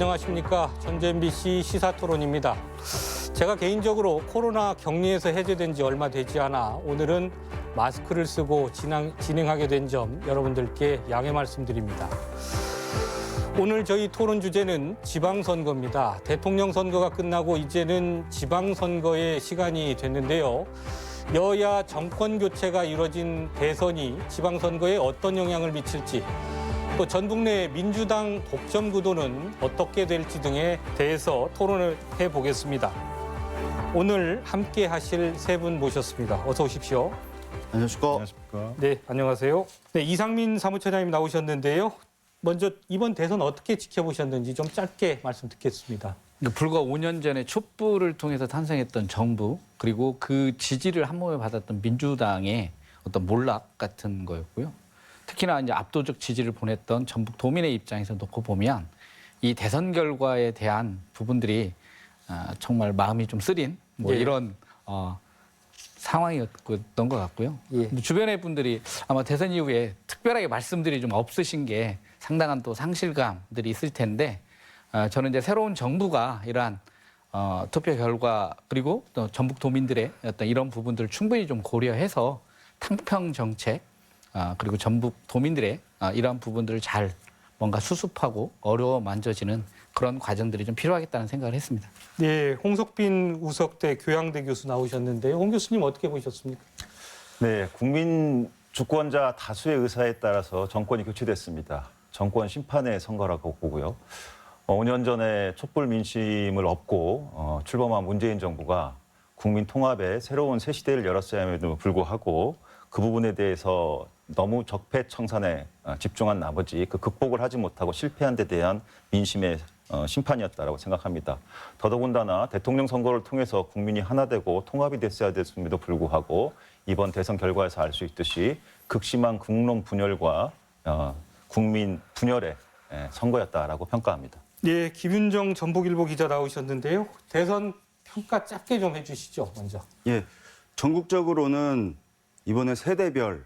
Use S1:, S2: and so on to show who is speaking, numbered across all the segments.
S1: 안녕하십니까. 전주 MBC 시사토론입니다. 제가 개인적으로 코로나 격리에서 해제된 지 얼마 되지 않아 오늘은 마스크를 쓰고 진행하게 된 점 여러분들께 양해 말씀드립니다. 오늘 저희 토론 주제는 지방선거입니다. 대통령 선거가 끝나고 이제는 지방선거의 시간이 됐는데요. 여야 정권 교체가 이뤄진 대선이 지방선거에 어떤 영향을 미칠지, 또 전북 내 민주당 독점 구도는 어떻게 될지 등에 대해서 토론을 해보겠습니다. 오늘 함께 하실 세 분 모셨습니다. 어서 오십시오.
S2: 안녕하십니까.
S1: 네, 안녕하세요. 네, 이상민 사무처장님 나오셨는데요. 먼저 이번 대선 어떻게 지켜보셨는지 좀 짧게 말씀 듣겠습니다.
S3: 불과 5년 전에 촛불을 통해서 탄생했던 정부, 그리고 그 지지를 한몸에 받았던 민주당의 어떤 몰락 같은 거였고요. 특히나 이제 압도적 지지를 보냈던 전북 도민의 입장에서 놓고 보면 이 대선 결과에 대한 부분들이 정말 마음이 좀 쓰린
S1: 예.
S3: 이런 상황이었던 것 같고요.
S1: 예.
S3: 주변의 분들이 아마 대선 이후에 특별하게 말씀들이 좀 없으신 게 상당한 또 상실감들이 있을 텐데, 저는 이제 새로운 정부가 이러한 투표 결과 그리고 또 전북 도민들의 어떤 이런 부분들을 충분히 좀 고려해서 탕평 정책, 그리고 전북 도민들의 이러한 부분들을 잘 뭔가 수습하고 어려워 만져지는 그런 과정들이 좀 필요하겠다는 생각을 했습니다.
S1: 네, 홍석빈 우석대 교양대 교수 나오셨는데요. 홍 교수님 어떻게 보셨습니까?
S2: 네, 국민 주권자 다수의 의사에 따라서 정권이 교체됐습니다. 정권 심판의 선거라고 보고요. 5년 전에 촛불 민심을 업고 출범한 문재인 정부가 국민 통합에 새로운 새 시대를 열었어야 함에도 불구하고 그 부분에 대해서 너무 적폐청산에 집중한 나머지 그 극복을 하지 못하고 실패한 데 대한 민심의 심판이었다고 생각합니다. 더더군다나 대통령 선거를 통해서 국민이 하나 되고 통합이 됐어야 됐음에도 불구하고 이번 대선 결과에서 알 수 있듯이 극심한 국론 분열과 국민 분열의 선거였다라고 평가합니다.
S1: 네, 김윤정 전북일보 기자 나오셨는데요. 대선 평가 짧게 좀 해주시죠, 먼저.
S4: 예, 전국적으로는 이번에 세대별,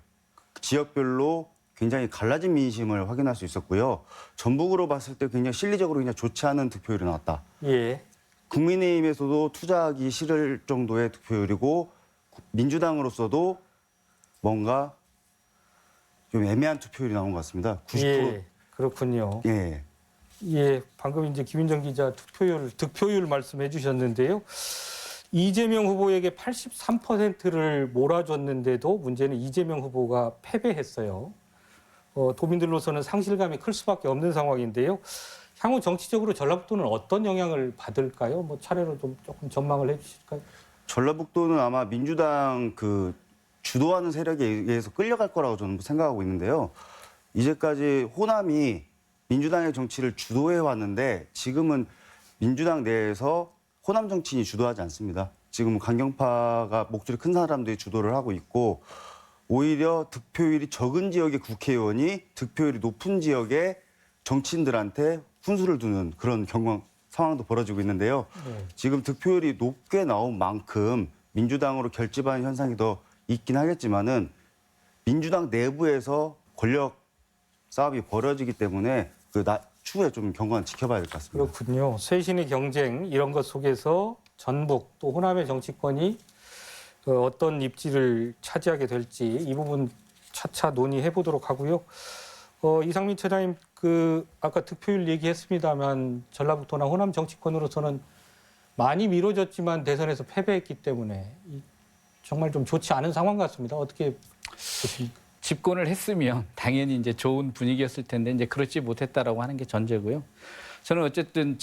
S4: 지역별로 굉장히 갈라진 민심을 확인할 수 있었고요. 전북으로 봤을 때 굉장히 실리적으로 그냥 좋지 않은 득표율이 나왔다.
S1: 예.
S4: 국민의힘에서도 투자하기 싫을 정도의 득표율이고, 민주당으로서도 뭔가 좀 애매한 투표율이 나온 것 같습니다. 90%.
S1: 예, 그렇군요.
S4: 예.
S1: 예, 방금 이제 김윤정 기자 득표율 말씀해 주셨는데요. 이재명 후보에게 83%를 몰아줬는데도 문제는 이재명 후보가 패배했어요. 도민들로서는 상실감이 클 수밖에 없는 상황인데요. 향후 정치적으로 전라북도는 어떤 영향을 받을까요? 뭐 차례로 좀 조금 전망을 해주실까요?
S4: 전라북도는 아마 민주당 그 주도하는 세력에 의해서 끌려갈 거라고 저는 생각하고 있는데요. 이제까지 호남이 민주당의 정치를 주도해 왔는데 지금은 민주당 내에서 호남 정치인이 주도하지 않습니다. 지금 강경파가 목소리 큰 사람들이 주도를 하고 있고, 오히려 득표율이 적은 지역의 국회의원이 득표율이 높은 지역의 정치인들한테 훈수를 두는 그런 상황도 벌어지고 있는데요.
S1: 네.
S4: 지금 득표율이 높게 나온 만큼 민주당으로 결집하는 현상이 더 있긴 하겠지만은 민주당 내부에서 권력 싸움이 벌어지기 때문에 추후에 좀 경과는 지켜봐야 될 것 같습니다.
S1: 그렇군요. 쇄신의 경쟁 이런 것 속에서 전북 또 호남의 정치권이 어떤 입지를 차지하게 될지 이 부분 차차 논의해 보도록 하고요. 이상민 처장님 아까 득표율 얘기했습니다만 전라북도나 호남 정치권으로서는 많이 미뤄졌지만 대선에서 패배했기 때문에 정말 좀 좋지 않은 상황 같습니다. 어떻게 보십니까?
S3: 집권을 했으면 당연히 이제 좋은 분위기였을 텐데 이제 그렇지 못했다라고 하는 게 전제고요. 저는 어쨌든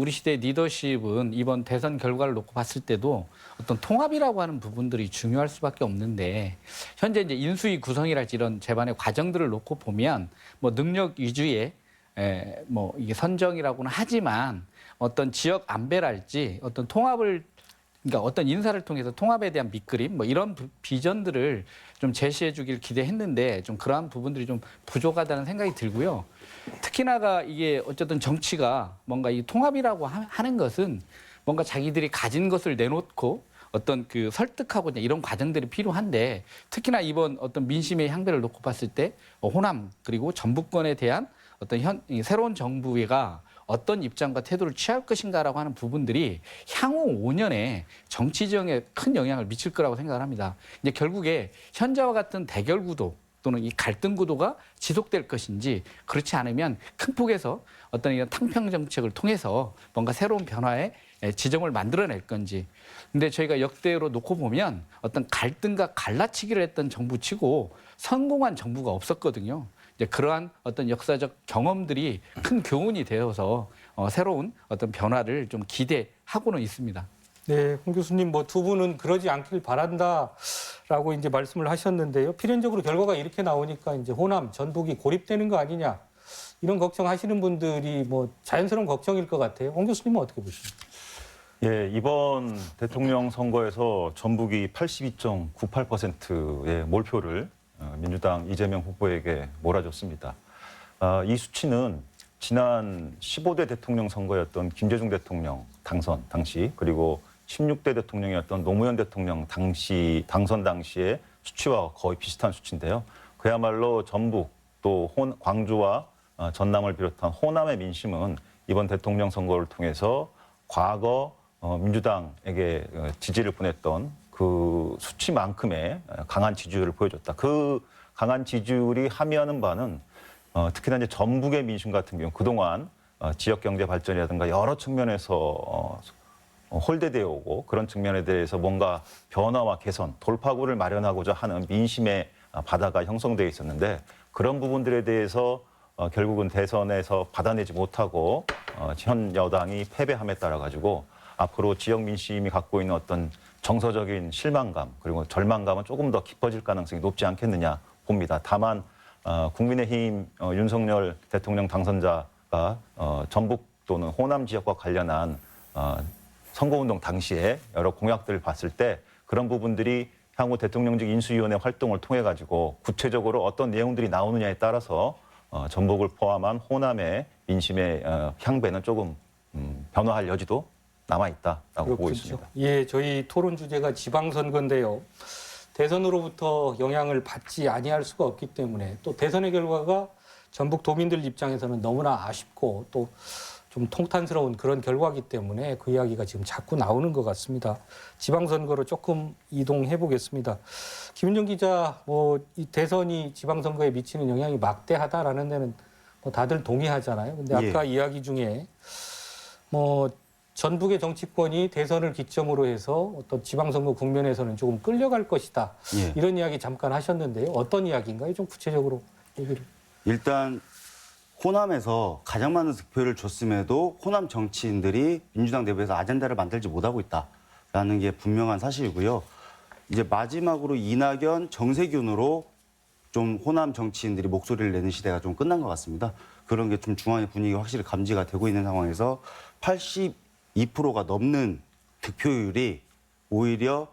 S3: 우리 시대의 리더십은 이번 대선 결과를 놓고 봤을 때도 어떤 통합이라고 하는 부분들이 중요할 수밖에 없는데, 현재 이제 인수위 구성이랄지 이런 재반의 과정들을 놓고 보면 뭐 능력 위주의 뭐 이게 선정이라고는 하지만 어떤 지역 안배랄지 어떤 통합을, 그러니까 어떤 인사를 통해서 통합에 대한 밑그림 뭐 이런 비전들을 좀 제시해 주길 기대했는데 좀 그러한 부분들이 좀 부족하다는 생각이 들고요. 특히나가 이게 어쨌든 정치가 뭔가 이 통합이라고 하는 것은 뭔가 자기들이 가진 것을 내놓고 어떤 그 설득하고 이런 과정들이 필요한데, 특히나 이번 어떤 민심의 향배를 놓고 봤을 때 호남 그리고 전북권에 대한 어떤 새로운 정부가 어떤 입장과 태도를 취할 것인가라고 하는 부분들이 향후 5년에 정치 지형에 큰 영향을 미칠 거라고 생각을 합니다. 이제 결국에 현재와 같은 대결 구도 또는 이 갈등 구도가 지속될 것인지 그렇지 않으면 큰 폭에서 어떤 이런 탕평 정책을 통해서 뭔가 새로운 변화의 지점을 만들어낼 건지. 근데 저희가 역대로 놓고 보면 어떤 갈등과 갈라치기를 했던 정부치고 성공한 정부가 없었거든요. 이제 그러한 어떤 역사적 경험들이 큰 교훈이 되어서 새로운 어떤 변화를 좀 기대하고는 있습니다.
S1: 네, 홍 교수님 뭐 두 분은 그러지 않길 바란다라고 이제 말씀을 하셨는데요. 필연적으로 결과가 이렇게 나오니까 이제 호남, 전북이 고립되는 거 아니냐 이런 걱정하시는 분들이 뭐 자연스러운 걱정일 것 같아요. 홍 교수님은 어떻게 보십니까?
S2: 예, 이번 대통령 선거에서 전북이 82.98%의 몰표를 민주당 이재명 후보에게 몰아줬습니다. 이 수치는 지난 15대 대통령 선거였던 김대중 대통령 당선 당시 그리고 16대 대통령이었던 노무현 대통령 당선 당시의 수치와 거의 비슷한 수치인데요. 그야말로 전북 또 광주와 전남을 비롯한 호남의 민심은 이번 대통령 선거를 통해서 과거 민주당에게 지지를 보냈던 그 수치만큼의 강한 지지율을 보여줬다. 그 강한 지지율이 함의하는 바는 특히나 이제 전북의 민심 같은 경우 그동안 지역 경제 발전이라든가 여러 측면에서 홀대되어 오고 그런 측면에 대해서 뭔가 변화와 개선, 돌파구를 마련하고자 하는 민심의 바다가 형성되어 있었는데 그런 부분들에 대해서 결국은 대선에서 받아내지 못하고 현 여당이 패배함에 따라 가지고 앞으로 지역 민심이 갖고 있는 어떤 정서적인 실망감 그리고 절망감은 조금 더 깊어질 가능성이 높지 않겠느냐 봅니다. 다만 국민의힘 윤석열 대통령 당선자가 전북 또는 호남 지역과 관련한 선거운동 당시에 여러 공약들을 봤을 때 그런 부분들이 향후 대통령직 인수위원회 활동을 통해 가지고 구체적으로 어떤 내용들이 나오느냐에 따라서 전북을 포함한 호남의 민심의 향배는 조금 변화할 여지도 남아있다라고 보고 있습니다.
S1: 예, 저희 토론 주제가 지방선거인데요. 대선으로부터 영향을 받지 아니할 수가 없기 때문에 또 대선의 결과가 전북 도민들 입장에서는 너무나 아쉽고 또 좀 통탄스러운 그런 결과이기 때문에 그 이야기가 지금 자꾸 나오는 것 같습니다. 지방선거로 조금 이동해 보겠습니다. 김은정 기자, 이 대선이 지방선거에 미치는 영향이 막대하다라는 데는 뭐 다들 동의하잖아요. 근데 아까 이야기 중에 전북의 정치권이 대선을 기점으로 해서 어떤 지방선거 국면에서는 조금 끌려갈 것이다. 이런 이야기 잠깐 하셨는데요. 어떤 이야기인가요? 좀 구체적으로 얘기를.
S4: 일단 호남에서 가장 많은 득표를 줬음에도 호남 정치인들이 민주당 내부에서 아젠다를 만들지 못하고 있다라는 게 분명한 사실이고요. 이제 마지막으로 이낙연, 정세균으로 좀 호남 정치인들이 목소리를 내는 시대가 좀 끝난 것 같습니다. 그런 게 좀 중앙의 분위기가 확실히 감지가 되고 있는 상황에서 82%가 넘는 득표율이 오히려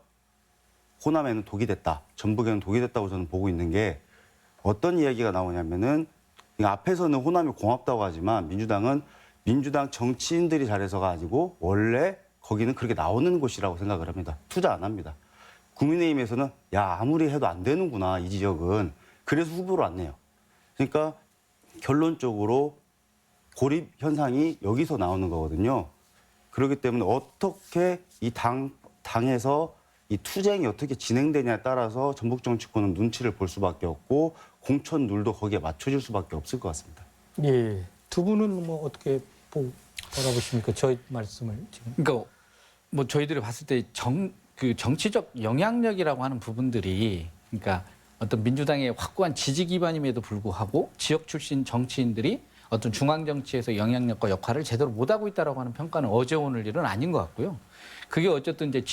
S4: 호남에는 독이 됐다. 전북에는 독이 됐다고 저는 보고 있는 게 어떤 이야기가 나오냐면은 앞에서는 호남이 고맙다고 하지만 민주당은 민주당 정치인들이 잘해서가 아니고 원래 거기는 그렇게 나오는 곳이라고 생각을 합니다. 투자 안 합니다. 국민의힘에서는 야 아무리 해도 안 되는구나 이 지역은. 그래서 후보를 안 내요. 그러니까 결론적으로 고립 현상이 여기서 나오는 거거든요. 그렇기 때문에 어떻게 이 당에서 이 투쟁이 어떻게 진행되냐에 따라서 전북 정치권은 눈치를 볼 수밖에 없고 공천률도 거기에 맞춰질 수밖에 없을 것 같습니다.
S1: 예, 두 분은 뭐 어떻게 바라보십니까? 저희 말씀을 지금.
S3: 그러니까 뭐 저희들이 봤을 때 그 정치적 영향력이라고 하는 부분들이 그러니까 어떤 민주당의 확고한 지지 기반임에도 불구하고 지역 출신 정치인들이 어떤 중앙 정치에서 영향력과 역할을 제대로 못하고 있다라고 하는 평가는 어제 오늘 일은 아닌 것 같고요. 그게 어쨌든 이제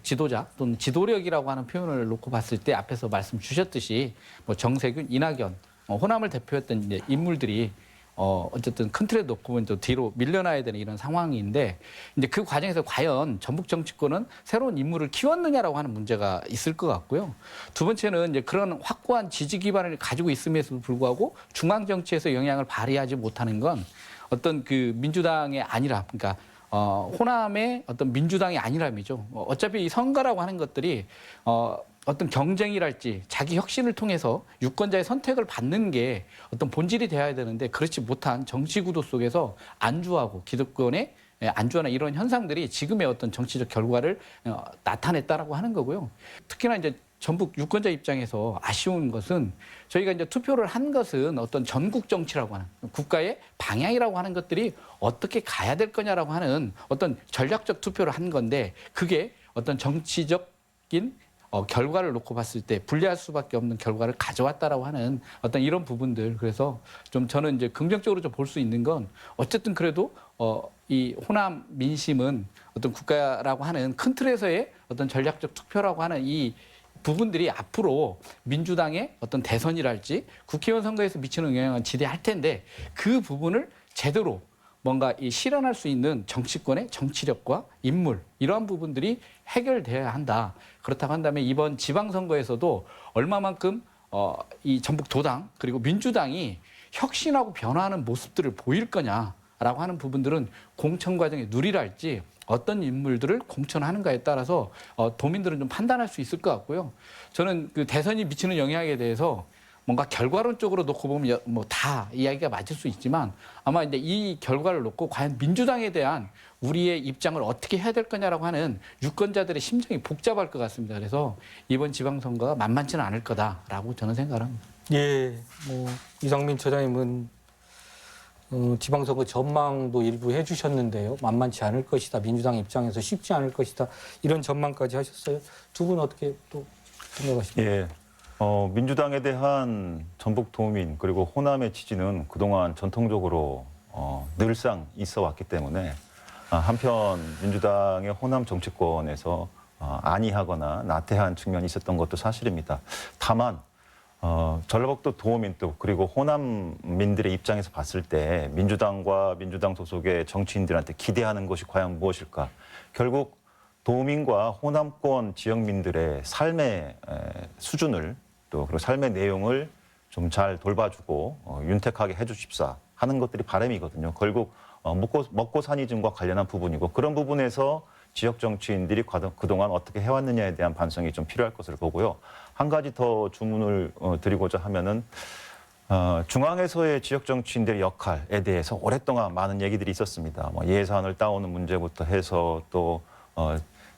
S3: 지도자 또는 지도력이라고 하는 표현을 놓고 봤을 때 앞에서 말씀 주셨듯이 뭐 정세균, 이낙연, 호남을 대표했던 이제 인물들이 어쨌든 큰 틀에 놓고 보면 또 뒤로 밀려나야 되는 이런 상황인데 이제 그 과정에서 과연 전북 정치권은 새로운 인물을 키웠느냐라고 하는 문제가 있을 것 같고요. 두 번째는 이제 그런 확고한 지지 기반을 가지고 있음에도 불구하고 중앙 정치에서 영향을 발휘하지 못하는 건 어떤 그 민주당의 아니라 그러니까 호남의 어떤 민주당의 아니람이죠. 어차피 이 선거라고 하는 것들이 어떤 경쟁이랄지 자기 혁신을 통해서 유권자의 선택을 받는 게 어떤 본질이 돼야 되는데 그렇지 못한 정치 구도 속에서 안주하고 기득권의 안주하는 이런 현상들이 지금의 어떤 정치적 결과를 나타냈다라고 하는 거고요. 특히나 이제 전북 유권자 입장에서 아쉬운 것은 저희가 이제 투표를 한 것은 어떤 전국 정치라고 하는 국가의 방향이라고 하는 것들이 어떻게 가야 될 거냐라고 하는 어떤 전략적 투표를 한 건데 그게 어떤 정치적인 결과를 놓고 봤을 때 불리할 수밖에 없는 결과를 가져왔다라고 하는 어떤 이런 부분들. 그래서 좀 저는 이제 긍정적으로 좀 볼 수 있는 건 어쨌든 그래도 이 호남 민심은 어떤 국가라고 하는 큰 틀에서의 어떤 전략적 투표라고 하는 이 부분들이 앞으로 민주당의 어떤 대선이랄지 국회의원 선거에서 미치는 영향은 지대할 텐데 그 부분을 제대로 뭔가 이 실현할 수 있는 정치권의 정치력과 인물 이러한 부분들이 해결돼야 한다. 그렇다고 한다면 이번 지방선거에서도 얼마만큼 이 전북 도당 그리고 민주당이 혁신하고 변화하는 모습들을 보일 거냐라고 하는 부분들은 공천 과정의 누리랄지 어떤 인물들을 공천하는가에 따라서 도민들은 좀 판단할 수 있을 것 같고요. 저는 그 대선이 미치는 영향에 대해서 뭔가 결과론적으로 놓고 보면 뭐 다 이야기가 맞을 수 있지만 아마 이제 이 결과를 놓고 과연 민주당에 대한 우리의 입장을 어떻게 해야 될 거냐라고 하는 유권자들의 심정이 복잡할 것 같습니다. 그래서 이번 지방선거가 만만치는 않을 거다라고 저는 생각을 합니다.
S1: 예, 뭐 이상민 처장님은 지방선거 전망도 일부 해주셨는데요. 만만치 않을 것이다. 민주당 입장에서 쉽지 않을 것이다. 이런 전망까지 하셨어요. 두 분 어떻게 또 생각하십니까?
S2: 예. 민주당에 대한 전북 도민 그리고 호남의 지지는 그동안 전통적으로 늘상 있어 왔기 때문에 한편 민주당의 호남 정치권에서 안이하거나 나태한 측면이 있었던 것도 사실입니다. 다만 전라북도 도민 또 그리고 호남민들의 입장에서 봤을 때 민주당과 민주당 소속의 정치인들한테 기대하는 것이 과연 무엇일까? 결국 도민과 호남권 지역민들의 삶의 수준을 또 그리고 삶의 내용을 좀 잘 돌봐주고 윤택하게 해주십사 하는 것들이 바람이거든요. 결국 먹고 사니즘과 관련한 부분이고 그런 부분에서 지역 정치인들이 그동안 어떻게 해왔느냐에 대한 반성이 좀 필요할 것으로 보고요. 한 가지 더 주문을 드리고자 하면은 중앙에서의 지역 정치인들의 역할에 대해서 오랫동안 많은 얘기들이 있었습니다. 뭐 예산을 따오는 문제부터 해서 또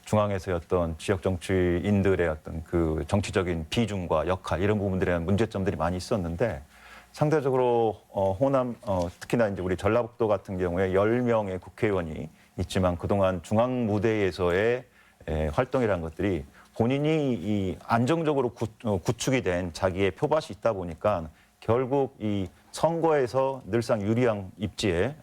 S2: 중앙에서의 어떤 지역 정치인들의 어떤 그 정치적인 비중과 역할 이런 부분들에 대한 문제점들이 많이 있었는데 상대적으로 호남 특히나 이제 우리 전라북도 같은 경우에 10명의 국회의원이 있지만 그동안 중앙 무대에서의 활동이라는 것들이 본인이 이 안정적으로 구축이 된 자기의 표밭이 있다 보니까 결국 이 선거에서 늘상 유리한 입지를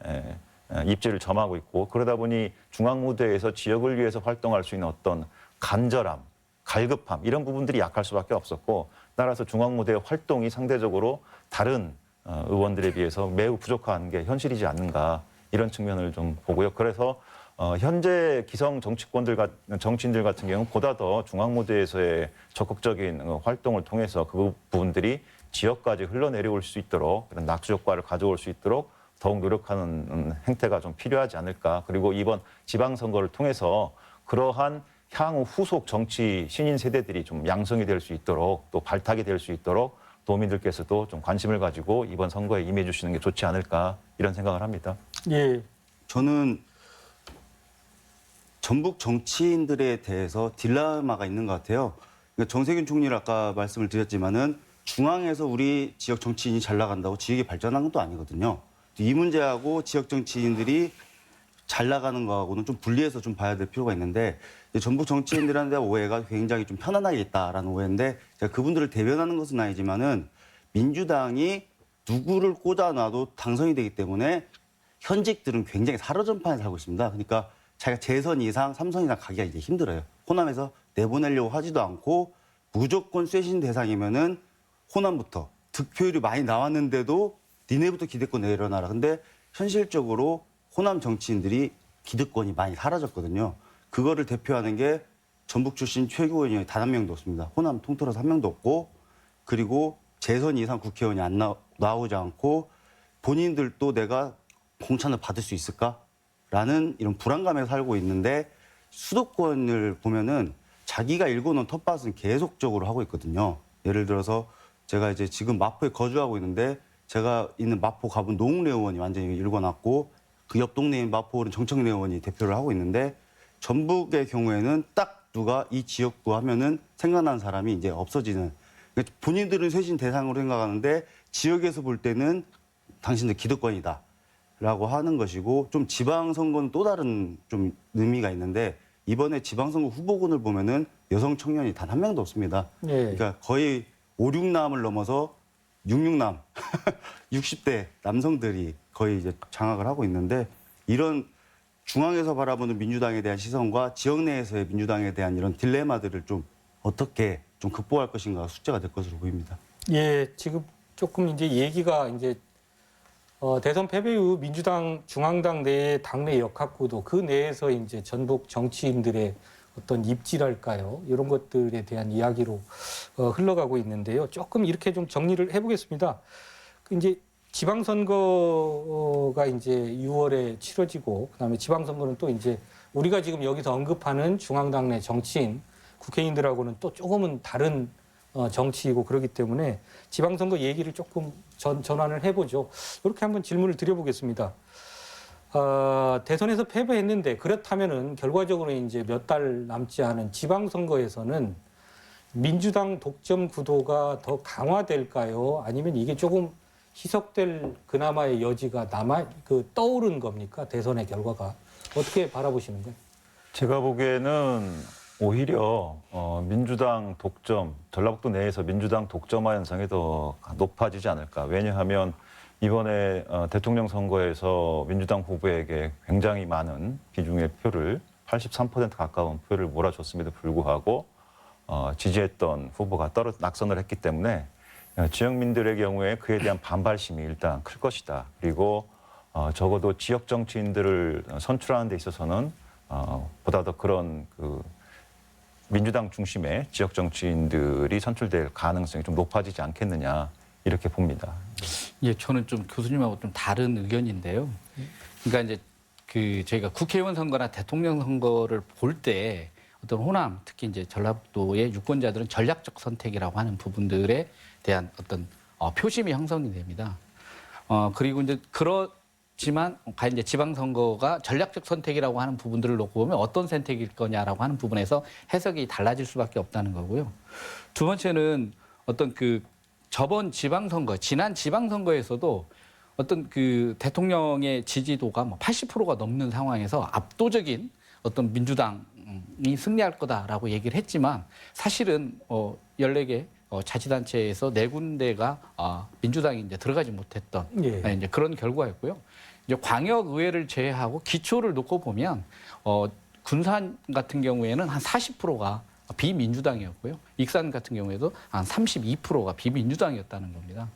S2: 점하고 있고 그러다 보니 중앙 무대에서 지역을 위해서 활동할 수 있는 어떤 간절함, 갈급함 이런 부분들이 약할 수밖에 없었고 따라서 중앙 무대의 활동이 상대적으로 다른 의원들에 비해서 매우 부족한 게 현실이지 않는가 이런 측면을 좀 보고요. 그래서 현재 기성 정치인들 같은 경우는 보다 더 중앙 무대에서의 적극적인 활동을 통해서 그 부분들이 지역까지 흘러내려올 수 있도록 그런 낙수 효과를 가져올 수 있도록 더욱 노력하는 행태가 좀 필요하지 않을까. 그리고 이번 지방선거를 통해서 그러한 향후 후속 정치 신인 세대들이 좀 양성이 될 수 있도록 또 발탁이 될 수 있도록 도민들께서도 좀 관심을 가지고 이번 선거에 임해 주시는 게 좋지 않을까 이런 생각을 합니다.
S1: 예.
S4: 저는 전북 정치인들에 대해서 딜레마가 있는 것 같아요. 그러니까 정세균 총리를 아까 말씀을 드렸지만은 중앙에서 우리 지역 정치인이 잘 나간다고 지역이 발전한 것도 아니거든요. 이 문제하고 지역 정치인들이 잘 나가는 거하고는 좀 분리해서 좀 봐야 될 필요가 있는데 전북 정치인들한테 오해가 굉장히 좀 편안하게 있다라는 오해인데 제가 그분들을 대변하는 것은 아니지만은 민주당이 누구를 꽂아놔도 당선이 되기 때문에 현직들은 굉장히 사로전판에 살고 있습니다. 그러니까 자기가 재선 이상, 3선 이상 가기가 이제 힘들어요. 호남에서 내보내려고 하지도 않고 무조건 쇄신 대상이면은 호남부터 득표율이 많이 나왔는데도 니네부터 기득권 내려놔라. 근데 현실적으로 호남 정치인들이 기득권이 많이 사라졌거든요. 그거를 대표하는 게 전북 출신 최고위원이 단 한 명도 없습니다. 호남 통틀어서 한 명도 없고 그리고 재선 이상 국회의원이 안 나오지 않고 본인들도 내가 공천을 받을 수 있을까라는 이런 불안감에 살고 있는데 수도권을 보면은 자기가 일궈놓은 텃밭은 계속적으로 하고 있거든요. 예를 들어서 제가 이제 지금 마포에 거주하고 있는데 제가 있는 마포 가본 노웅래 의원이 완전히 읽어놨고 그 옆 동네인 마포는 정청래 의원이 대표를 하고 있는데 전북의 경우에는 딱 누가 이 지역구 하면은 생각나는 사람이 이제 없어지는 그러니까 본인들은 쇄신 대상으로 생각하는데 지역에서 볼 때는 당신들 기득권이다. 라고 하는 것이고 좀 지방선거는 또 다른 좀 의미가 있는데 이번에 지방선거 후보군을 보면은 여성 청년이 단 한 명도 없습니다.
S1: 예.
S4: 그러니까 거의 5, 6남을 넘어서 6, 6남, 60대 남성들이 거의 이제 장악을 하고 있는데 이런 중앙에서 바라보는 민주당에 대한 시선과 지역 내에서의 민주당에 대한 이런 딜레마들을 좀 어떻게 좀 극복할 것인가 숙제가 될 것으로 보입니다.
S1: 예, 지금 조금 이제 얘기가 이제 대선 패배 이후 민주당 중앙당 내의 당내 역학구도 그 내에서 이제 전북 정치인들의 어떤 입지랄까요? 이런 것들에 대한 이야기로 흘러가고 있는데요. 조금 이렇게 좀 정리를 해보겠습니다. 이제 지방선거가 이제 6월에 치러지고 그다음에 지방선거는 또 이제 우리가 지금 여기서 언급하는 중앙당 내 정치인, 국회의원들하고는 또 조금은 다른 정치이고 그렇기 때문에 지방선거 얘기를 조금 전환을 해보죠. 이렇게 한번 질문을 드려보겠습니다. 대선에서 패배했는데 그렇다면은 결과적으로 이제 몇 달 남지 않은 지방선거에서는 민주당 독점 구도가 더 강화될까요? 아니면 이게 조금 희석될 그나마의 여지가 떠오른 겁니까? 대선의 결과가 어떻게 바라보시는 거예요?
S2: 제가 보기에는 오히려 민주당 독점, 전라북도 내에서 민주당 독점화 현상이 더 높아지지 않을까. 왜냐하면 이번에 대통령 선거에서 민주당 후보에게 굉장히 많은 비중의 표를 83% 가까운 표를 몰아줬음에도 불구하고 지지했던 후보가 낙선을 했기 때문에 지역민들의 경우에 그에 대한 반발심이 일단 클 것이다. 그리고 적어도 지역 정치인들을 선출하는 데 있어서는 보다 더 그런 민주당 중심의 지역 정치인들이 선출될 가능성이 좀 높아지지 않겠느냐 이렇게 봅니다.
S3: 예, 저는 좀 교수님하고 좀 다른 의견인데요. 그러니까 이제 저희가 국회의원 선거나 대통령 선거를 볼 때 어떤 호남, 특히 이제 전라북도의 유권자들은 전략적 선택이라고 하는 부분들에 대한 어떤 표심이 형성이 됩니다. 그리고 이제 그렇지만 과연 이제 지방선거가 전략적 선택이라고 하는 부분들을 놓고 보면 어떤 선택일 거냐라고 하는 부분에서 해석이 달라질 수밖에 없다는 거고요. 두 번째는 어떤 저번 지방선거, 지난 지방선거에서도 어떤 대통령의 지지도가 80%가 넘는 상황에서 압도적인 어떤 민주당이 승리할 거다라고 얘기를 했지만 사실은 14개 자치단체에서 4군데가 민주당이 이제 들어가지 못했던
S1: 예.
S3: 이제 그런 결과였고요. 이제 광역의회를 제외하고 기초를 놓고 보면 군산 같은 경우에는 한 40%가 비민주당이었고요. 익산 같은 경우에도 한 32%가 비민주당이었다는 겁니다.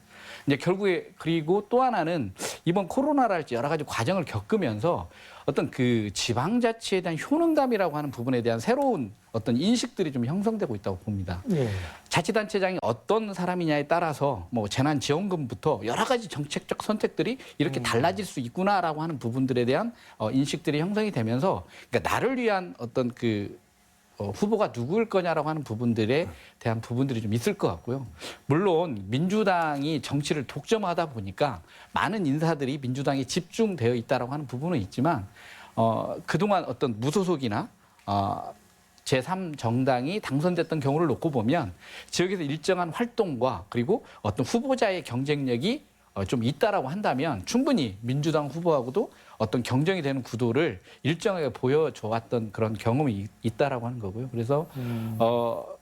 S3: 이제 결국에 그리고 또 하나는 이번 코로나랄지 여러 가지 과정을 겪으면서 어떤 지방자치에 대한 효능감이라고 하는 부분에 대한 새로운 어떤 인식들이 좀 형성되고 있다고 봅니다.
S1: 예.
S3: 자치단체장이 어떤 사람이냐에 따라서 재난지원금부터 여러 가지 정책적 선택들이 이렇게 달라질 수 있구나라고 하는 부분들에 대한 인식들이 형성이 되면서 그러니까 나를 위한 어떤 후보가 누구일 거냐라고 하는 부분들에 대한 부분들이 좀 있을 것 같고요. 물론 민주당이 정치를 독점하다 보니까 많은 인사들이 민주당에 집중되어 있다라고 하는 부분은 있지만 그동안 어떤 무소속이나 제3정당이 당선됐던 경우를 놓고 보면 지역에서 일정한 활동과 그리고 어떤 후보자의 경쟁력이 좀 있다라고 한다면 충분히 민주당 후보하고도 어떤 경쟁이 되는 구도를 일정하게 보여줘왔던 그런 경험이 있다라고 하는 거고요. 그래서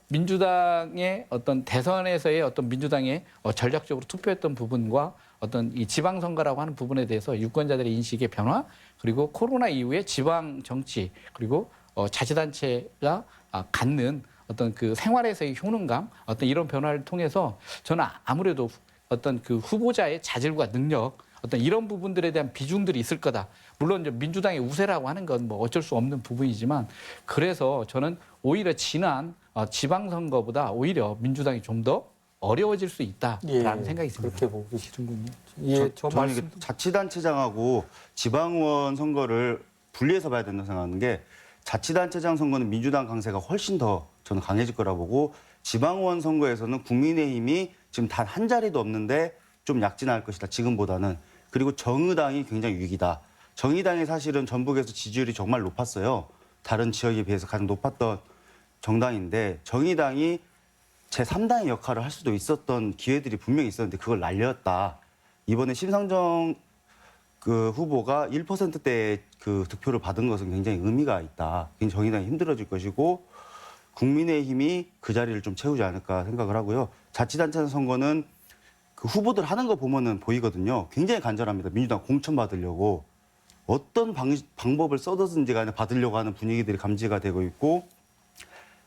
S3: 민주당의 어떤 대선에서의 어떤 민주당의 전략적으로 투표했던 부분과 어떤 이 지방선거라고 하는 부분에 대해서 유권자들의 인식의 변화 그리고 코로나 이후에 지방 정치 그리고 자치단체가 갖는 어떤 생활에서의 효능감 어떤 이런 변화를 통해서 저는 아무래도 어떤 후보자의 자질과 능력 어떤 이런 부분들에 대한 비중들이 있을 거다. 물론 이제 민주당의 우세라고 하는 건 어쩔 수 없는 부분이지만 그래서 저는 오히려 지난 지방선거보다 오히려 민주당이 좀 더 어려워질 수 있다라는 생각이 듭니다.
S1: 그렇게 보고 계시는군요. 예,
S4: 저는 자치단체장하고 지방의원 선거를 분리해서 봐야 된다고 생각하는 게 자치단체장 선거는 민주당 강세가 훨씬 더 저는 강해질 거라 보고 지방의원 선거에서는 국민의힘이 지금 단 한 자리도 없는데 좀 약진할 것이다. 지금보다는. 그리고 정의당이 굉장히 위기다. 정의당이 사실은 전북에서 지지율이 정말 높았어요. 다른 지역에 비해서 가장 높았던 정당인데 정의당이 제3당의 역할을 할 수도 있었던 기회들이 분명히 있었는데 그걸 날렸다. 이번에 심상정 그 후보가 1%대의 그 득표를 받은 것은 굉장히 의미가 있다. 굉장히 정의당이 힘들어질 것이고 국민의힘이 그 자리를 좀 채우지 않을까 생각을 하고요. 자치단체 선거는 그 후보들 하는 거 보면은 보이거든요. 굉장히 간절합니다. 민주당 공천 받으려고 어떤 방법을 써든지 간에 받으려고 하는 분위기들이 감지가 되고 있고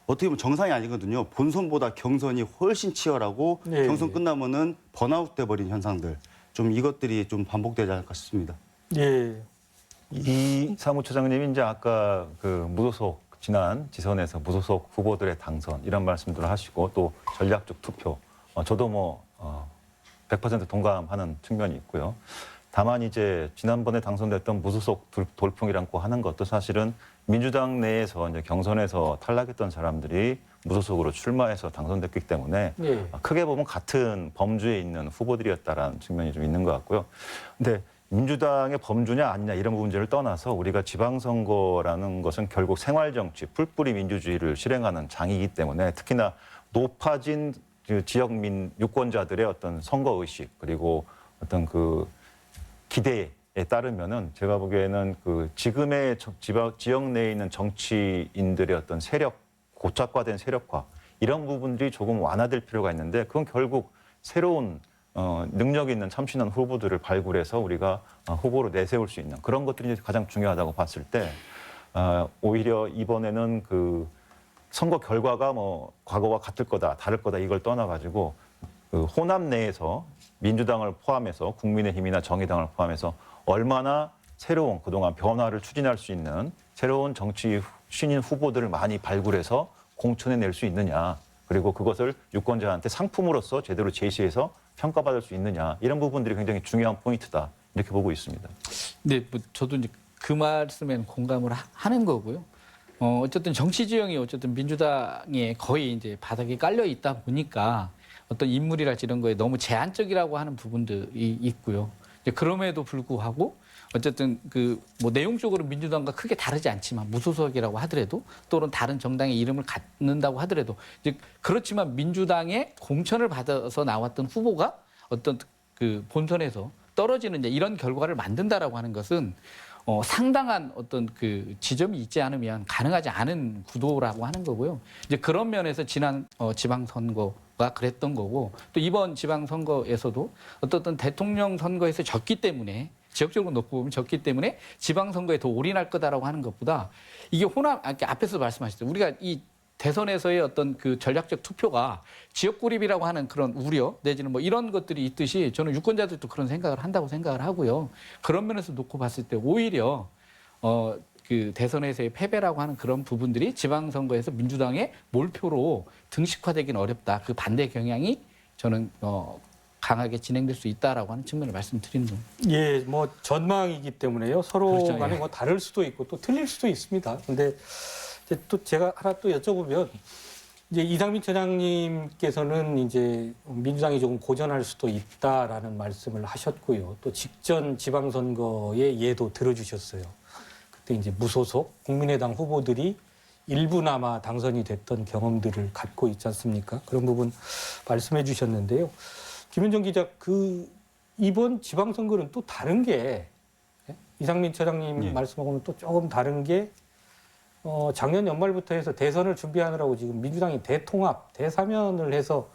S4: 어떻게 보면 정상이 아니거든요. 본선보다 경선이 훨씬 치열하고
S1: 네.
S4: 경선 끝나면은 번아웃 돼버린 현상들. 좀 이것들이 좀 반복되지 않을까 싶습니다.
S1: 예.
S2: 이 사무처장님이 이제 아까 그 무소속 지난 지선에서 무소속 후보들의 당선 이런 말씀들을 하시고 또 전략적 투표 저도 뭐 100% 동감하는 측면이 있고요. 다만 이제 지난번에 당선됐던 무소속 돌풍이라고 하는 것도 사실은 민주당 내에서 이제 경선에서 탈락했던 사람들이 무소속으로 출마해서 당선됐기 때문에
S1: 예.
S2: 크게 보면 같은 범주에 있는 후보들이었다라는 측면이 좀 있는 것 같고요. 근데 민주당의 범주냐 아니냐 이런 문제를 떠나서 우리가 지방선거라는 것은 결국 생활정치, 풀뿌리 민주주의를 실행하는 장이기 때문에 특히나 높아진 그 지역민 유권자들의 어떤 선거의식 그리고 어떤 그 기대에 따르면은 제가 보기에는 그 지금의 지역 내에 있는 정치인들의 어떤 세력, 고착화된 세력화 이런 부분들이 조금 완화될 필요가 있는데 그건 결국 새로운 능력 있는 참신한 후보들을 발굴해서 우리가 후보로 내세울 수 있는 그런 것들이 가장 중요하다고 봤을 때 오히려 이번에는 그 선거 결과가 뭐 과거와 같을 거다, 다를 거다 이걸 떠나가지고 그 호남 내에서 민주당을 포함해서 국민의힘이나 정의당을 포함해서 얼마나 새로운 그동안 변화를 추진할 수 있는 새로운 정치 신인 후보들을 많이 발굴해서 공천해 낼 수 있느냐. 그리고 그것을 유권자한테 상품으로서 제대로 제시해서 평가받을 수 있느냐. 이런 부분들이 굉장히 중요한 포인트다. 이렇게 보고 있습니다.
S3: 네, 뭐 저도 이제 그 말씀에는 공감을 하는 거고요. 어쨌든 정치 지형이 어쨌든 민주당에 거의 이제 바닥에 깔려 있다 보니까 어떤 인물이랄지 이런 거에 너무 제한적이라고 하는 부분들이 있고요. 이제 그럼에도 불구하고 어쨌든 그 뭐 내용적으로 민주당과 크게 다르지 않지만 무소속이라고 하더라도 또는 다른 정당의 이름을 갖는다고 하더라도 이제 그렇지만 민주당의 공천을 받아서 나왔던 후보가 어떤 그 본선에서 떨어지는 이제 이런 결과를 만든다라고 하는 것은 상당한 어떤 그 지점이 있지 않으면 가능하지 않은 구도라고 하는 거고요. 이제 그런 면에서 지난 지방선거가 그랬던 거고 또 이번 지방선거에서도 어떤 대통령 선거에서 졌기 때문에 지역적으로 놓고 보면 졌기 때문에 지방선거에 더 올인할 거다라고 하는 것보다 이게 호남, 앞에서 말씀하셨죠. 우리가 이 대선에서의 어떤 그 전략적 투표가 지역 고립이라고 하는 그런 우려 내지는 뭐 이런 것들이 있듯이 저는 유권자들도 그런 생각을 한다고 생각을 하고요. 그런 면에서 놓고 봤을 때 오히려 그 대선에서의 패배라고 하는 그런 부분들이 지방선거에서 민주당의 몰표로 등식화되기는 어렵다. 그 반대 경향이 저는 강하게 진행될 수 있다라고 하는 측면을 말씀드리는 겁니다.
S1: 예, 뭐 전망이기 때문에요. 서로
S3: 그렇죠,
S1: 간에
S3: 예.
S1: 뭐 다를 수도 있고 또 틀릴 수도 있습니다. 근데 이제 또 제가 하나 또 여쭤보면 이제 이상민 처장님께서는 이제 민주당이 조금 고전할 수도 있다라는 말씀을 하셨고요. 또 직전 지방선거의 예도 들어주셨어요. 그때 이제 무소속 국민의당 후보들이 일부나마 당선이 됐던 경험들을 갖고 있지 않습니까? 그런 부분 말씀해 주셨는데요. 김현정 기자, 그 이번 지방선거는 또 다른 게 이상민 처장님
S4: 예.
S1: 말씀하고는 또 조금 다른 게 작년 연말부터 해서 대선을 준비하느라고 지금 민주당이 대통합, 대사면을 해서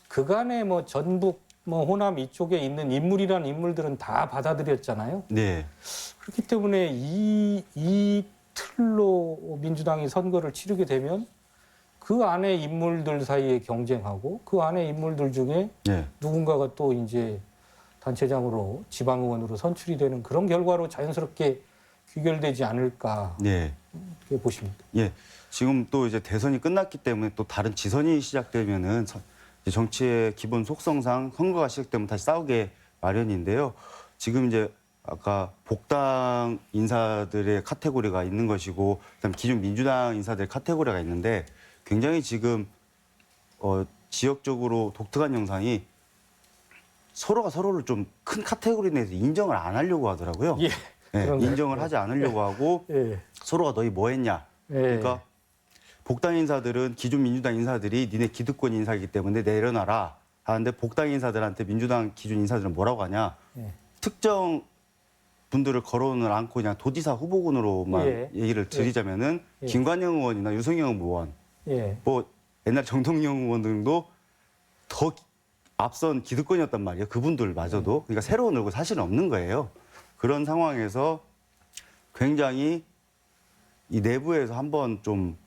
S1: 그간에 뭐 전북, 뭐 호남 이쪽에 있는 인물이란 인물들은 다 받아들였잖아요.
S4: 네.
S1: 그렇기 때문에 이 틀로 민주당이 선거를 치르게 되면 그 안에 인물들 사이에 경쟁하고 그 안에 인물들 중에
S4: 네.
S1: 누군가가 또 이제 단체장으로 지방의원으로 선출이 되는 그런 결과로 자연스럽게 귀결되지 않을까
S4: 네.
S1: 이렇게 보십니까?
S4: 예. 지금 또 이제 대선이 끝났기 때문에 또 다른 지선이 시작되면은 이제 정치의 기본 속성상 선거가 시작되면 다시 싸우게 마련인데요. 지금 이제 아까 복당 인사들의 카테고리가 있는 것이고 그다음 기존 민주당 인사들의 카테고리가 있는데 굉장히 지금 지역적으로 독특한 현상이 서로가 서로를 좀 큰 카테고리 내에서 인정을 안 하려고 하더라고요.
S1: 예.
S4: 네,
S1: 그런가요?
S4: 인정을 하지 않으려고 하고
S1: 예.
S4: 서로가 너희 뭐 했냐.
S1: 예.
S4: 그러니까 복당 인사들은 기존 민주당 인사들이 니네 기득권 인사이기 때문에 내려놔라 하는데 복당 인사들한테 민주당 기존 인사들은 뭐라고 하냐.
S1: 예.
S4: 특정 분들을 거론을 않고 그냥 도지사 후보군으로만
S1: 예.
S4: 얘기를 드리자면은
S1: 예.
S4: 김관영 의원이나 유성영 의원,
S1: 예.
S4: 뭐 옛날 정동영 의원 등도 더 앞선 기득권이었단 말이에요. 그분들마저도. 그러니까 새로운 얼굴 사실은 없는 거예요. 그런 상황에서 굉장히 이 내부에서 한번 좀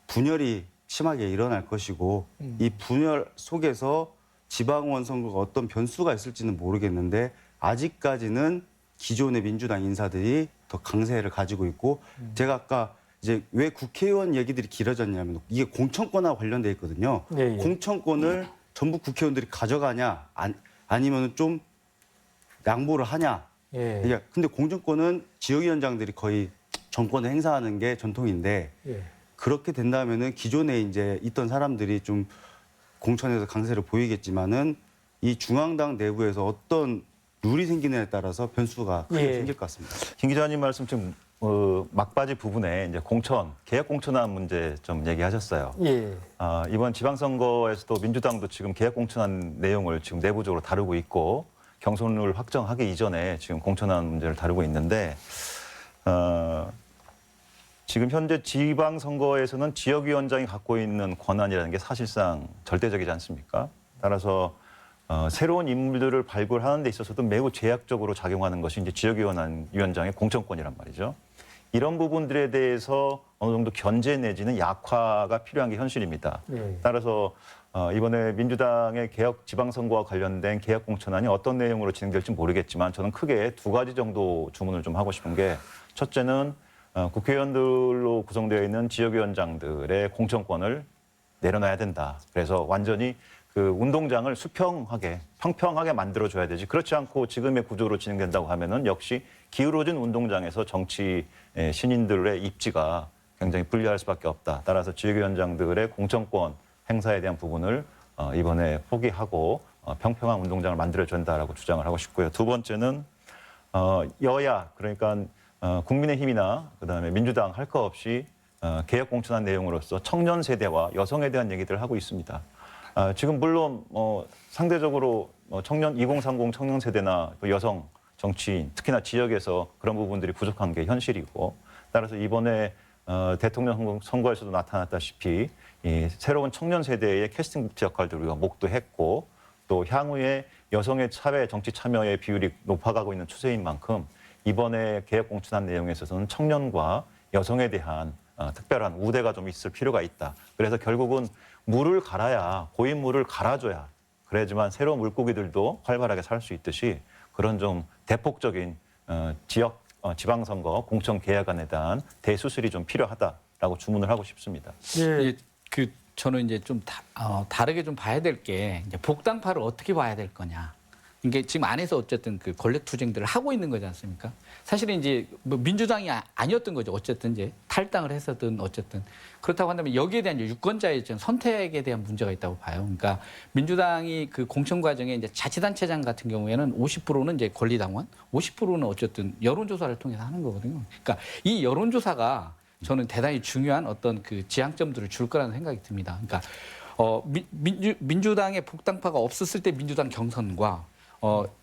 S4: 분열이 심하게 일어날 것이고 이 분열 속에서 지방원 선거가 어떤 변수가 있을지는 모르겠는데 아직까지는 기존의 민주당 인사들이 더 강세를 가지고 있고 제가 아까 이제 왜 국회의원 얘기들이 길어졌냐면 이게 공천권하고 관련돼 있거든요.
S1: 예, 예.
S4: 공천권을 전부 국회의원들이 가져가냐 아니면 좀 양보를 하냐.
S1: 예.
S4: 이게 근데 공천권은 지역위원장들이 거의 정권을 행사하는 게 전통인데
S1: 예.
S4: 그렇게 된다면은 기존에 이제 있던 사람들이 좀 공천에서 강세를 보이겠지만은 이 중앙당 내부에서 어떤 룰이 생기느냐에 따라서 변수가 크게
S1: 예.
S4: 생길 것 같습니다.
S2: 김 기자님 말씀 지금 막바지 부분에 이제 공천, 개혁 공천안 문제 좀 얘기하셨어요.
S1: 예.
S2: 이번 지방선거에서도 민주당도 지금 개혁 공천안 내용을 지금 내부적으로 다루고 있고 경선룰 확정하기 이전에 지금 공천안 문제를 다루고 있는데 지금 현재 지방선거에서는 지역위원장이 갖고 있는 권한이라는 게 사실상 절대적이지 않습니까? 따라서 새로운 인물들을 발굴하는 데 있어서도 매우 제약적으로 작용하는 것이 이제 지역위원장의 공천권이란 말이죠. 이런 부분들에 대해서 어느 정도 견제 내지는 약화가 필요한 게 현실입니다.
S1: 네.
S2: 따라서 이번에 민주당의 개혁 지방선거와 관련된 개혁 공천안이 어떤 내용으로 진행될지 모르겠지만 저는 크게 두 가지 정도 주문을 좀 하고 싶은 게 첫째는 국회의원들로 구성되어 있는 지역위원장들의 공천권을 내려놔야 된다. 그래서 완전히 그 운동장을 수평하게, 평평하게 만들어줘야 되지. 그렇지 않고 지금의 구조로 진행된다고 하면은 역시 기울어진 운동장에서 정치 신인들의 입지가 굉장히 불리할 수밖에 없다. 따라서 지역위원장들의 공천권 행사에 대한 부분을 이번에 포기하고 평평한 운동장을 만들어줘야 된다라고 주장을 하고 싶고요. 두 번째는 여야, 그러니까 국민의힘이나 그다음에 민주당 할 거 없이 개혁 공천한 내용으로서 청년 세대와 여성에 대한 얘기들을 하고 있습니다. 지금 물론 상대적으로 청년 2030 청년 세대나 또 여성 정치인 특히나 지역에서 그런 부분들이 부족한 게 현실이고 따라서 이번에 대통령 선거에서도 나타났다시피 이 새로운 청년 세대의 캐스팅 보트 역할도 우리가 목도했고 또 향후에 여성의 사회 정치 참여의 비율이 높아가고 있는 추세인 만큼 이번에 개혁 공천한 내용에 있어서는 청년과 여성에 대한 특별한 우대가 좀 있을 필요가 있다. 그래서 결국은 물을 갈아야 고인물을 갈아줘야 그래야지만 새로운 물고기들도 활발하게 살 수 있듯이 그런 좀 대폭적인 지역 지방선거 공천 개혁안에 대한 대수술이 좀 필요하다라고 주문을 하고 싶습니다.
S1: 예.
S3: 저는 이제 좀 다르게 좀 봐야 될 게 이제 복당파를 어떻게 봐야 될 거냐. 이게 지금 안에서 어쨌든 그 권력투쟁들을 하고 있는 거지 않습니까? 사실은 이제 뭐 민주당이 아니었던 거죠. 어쨌든 이제 탈당을 했었든 어쨌든 그렇다고 한다면 여기에 대한 유권자의 선택에 대한 문제가 있다고 봐요. 그러니까 민주당이 그 공천 과정에 이제 자치단체장 같은 경우에는 50%는 이제 권리당원, 50%는 어쨌든 여론조사를 통해서 하는 거거든요. 그러니까 이 여론조사가 저는 대단히 중요한 어떤 그 지향점들을 줄 거라는 생각이 듭니다. 그러니까 민주당의 복당파가 없었을 때 민주당 경선과